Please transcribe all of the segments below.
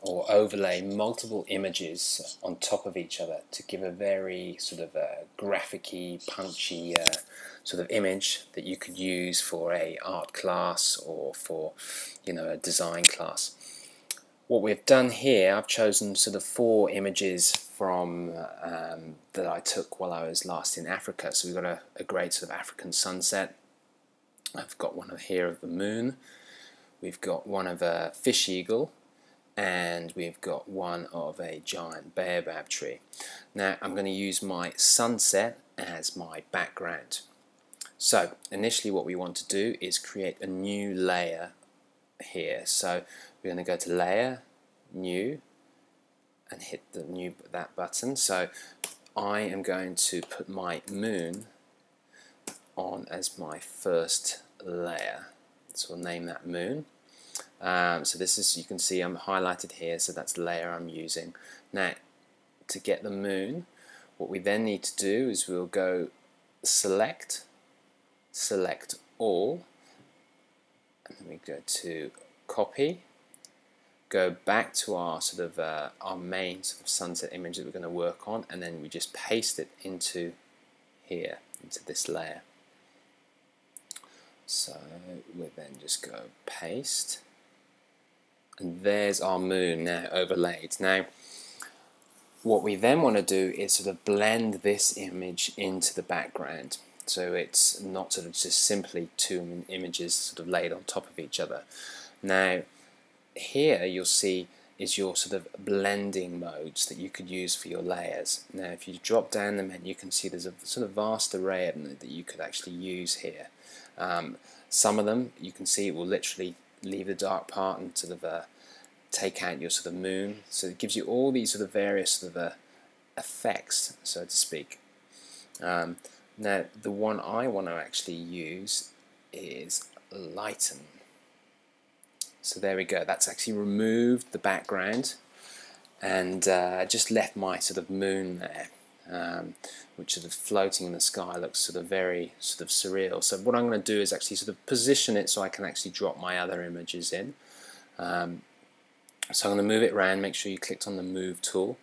or overlay multiple images on top of each other to give a very sort of graphic-y, punchy sort of image that you could use for a art class or for, you know, a design class. What we've done here, I've chosen sort of 4 images from that I took while I was last in Africa. So we've got a great sort of African sunset. I've got one here of the moon. We've got one of a fish eagle, and we've got one of a giant baobab tree. Now I'm going to use my sunset as my background. So initially what we want to do is create a new layer here. So we're going to go to Layer, New, and hit that button. So I am going to put my moon on as my first layer. So we'll name that moon. So this is, you can see I'm highlighted here, so that's the layer I'm using. Now to get the moon, what we then need to do is we'll go select all, and then we go to copy, go back to our sort of our main sort of sunset image that we're going to work on, and then we just paste it into here, into this layer. So we'll then just go paste, and there's our moon now overlaid. Now what we then want to do is sort of blend this image into the background, so it's not sort of just simply 2 images sort of laid on top of each other. Now here you'll see is your sort of blending modes that you could use for your layers. Now if you drop down the menu, you can see there's a sort of vast array of them that you could actually use here. Some of them you can see it will literally leave the dark part and sort of take out your sort of moon, so it gives you all these sort of various sort of effects, so to speak. Now the one I want to actually use is lighten. So there we go, that's actually removed the background and just left my sort of moon there, which sort of floating in the sky looks sort of very sort of surreal. So what I'm going to do is actually sort of position it so I can actually drop my other images in. So I'm going to move it around, make sure you clicked on the move tool,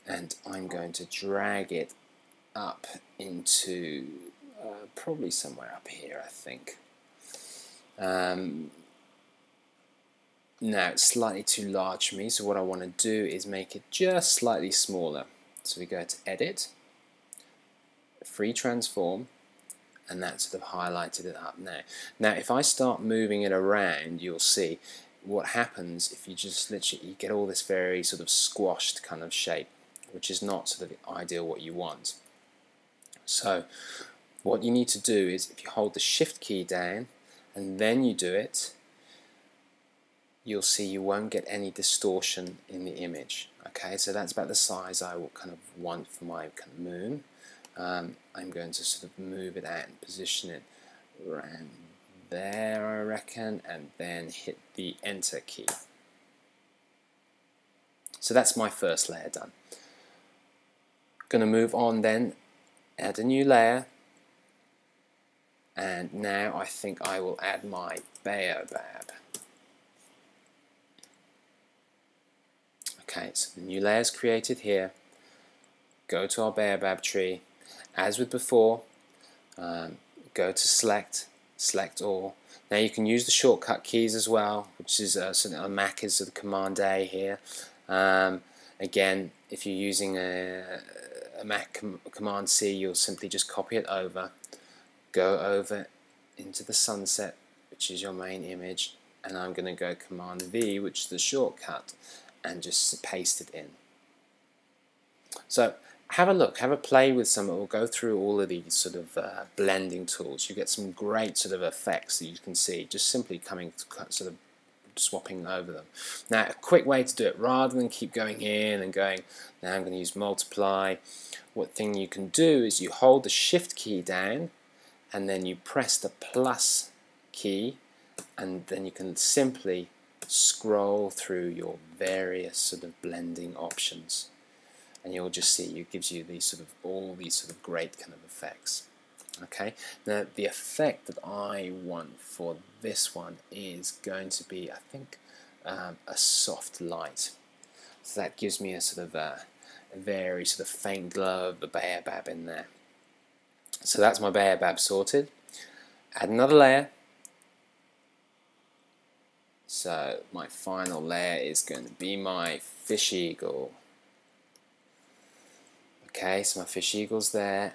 and I'm going to drag it up into probably somewhere up here, I think. Now it's slightly too large for me, so what I want to do is make it just slightly smaller. So we go to Edit, Free Transform, and that sort of highlighted it up now. Now if I start moving it around, you'll see what happens if you just literally you get all this very sort of squashed kind of shape, which is not sort of ideal what you want. So what you need to do is if you hold the Shift key down and then you do it, you'll see you won't get any distortion in the image. Okay, so that's about the size I will kind of want for my kind of moon. I'm going to sort of move it out and position it around there, I reckon, and then hit the Enter key. So that's my first layer done. Going to move on then, add a new layer, and now I think I will add my baobab. Okay, so the new layer is created here. Go to our baobab tree. As with before, go to select all. Now you can use the shortcut keys as well, which is something on Mac is the Command A here. Again, if you're using a Mac Command C, you'll simply just copy it over, go over into the sunset, which is your main image, and I'm going to go Command V, which is the shortcut, and just paste it in. So have a look, have a play with some. We'll go through all of these sort of blending tools. You get some great sort of effects that you can see just simply coming sort of swapping over them. Now a quick way to do it, rather than keep going in and going, now I'm going to use multiply, what thing you can do is you hold the Shift key down and then you press the plus key, and then you can simply scroll through your various sort of blending options, and you'll just see it gives you these sort of all these sort of great kind of effects. Okay, now the effect that I want for this one is going to be, I think, a soft light. So that gives me a sort of a very sort of faint glow of the baobab in there. So that's my baobab sorted. Add another layer. So my final layer is going to be my fish eagle. Okay, so my fish eagle's there.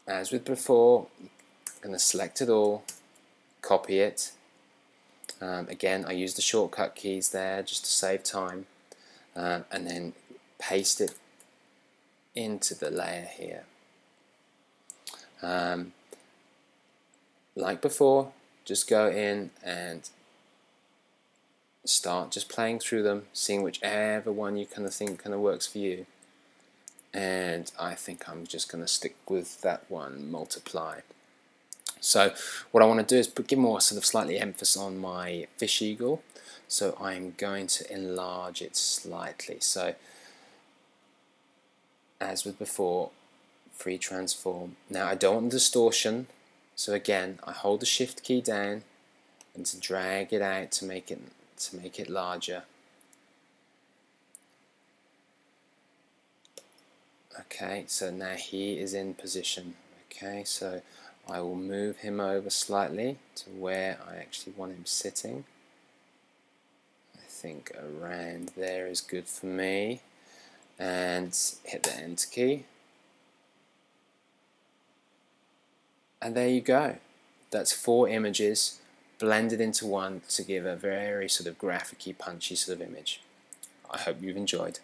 As with before, I'm going to select it all, copy it. Again, I use the shortcut keys there just to save time, and then paste it into the layer here. Like before, just go in and start just playing through them, seeing whichever one you kind of think kind of works for you. And I think I'm just going to stick with that one, multiply. So what I want to do is give more sort of slightly emphasis on my fish eagle. So I'm going to enlarge it slightly. So as with before, free transform. Now I don't want distortion. So again, I hold the shift key down and to drag it out to make it larger. Okay, so now he is in position. Okay, so I will move him over slightly to where I actually want him sitting. I think around there is good for me. And hit the enter key. And there you go. That's 4 images blended into one to give a very sort of graphic-y, punchy sort of image. I hope you've enjoyed.